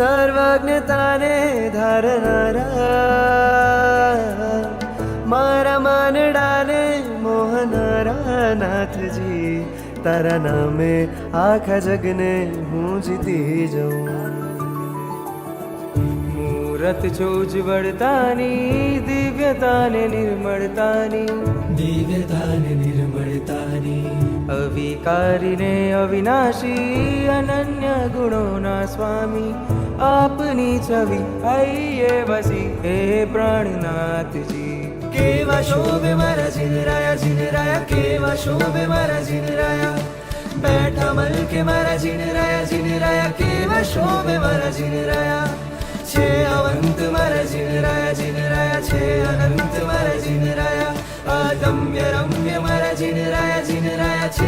સર્વજ્ઞતાને ધારનારા મારા માનડાને મોહનારા નાથજી, તારા નામે આખા જગને હું જીતી જાઉં. મૂરત છો ઉજ્જવળતાની, દિવ્યતાને નિર્મળતાની, દિવ્યતાને નિર્મળતાની, અવિકારીને અવિનાશી અનન્ય ગુણોના સ્વામી, આપની છવી આઈએ વસી હે પ્રાણનાથજી. કેવા શોભે મારા જીનરાયા, જીનરાયા કેવા શોભે મારા જીનરાયા, બેઠા મલકે મારા જીનરાયા, જીનરાયા કેવા શોભે મારા જીનરાયા, છે અવંત મારા જીનરાયા, જીનરાયા છે અનંત મારા જીનરાયા, અદમ્ય રમ્ય મારા જીનરાયા, જીનરાયા છે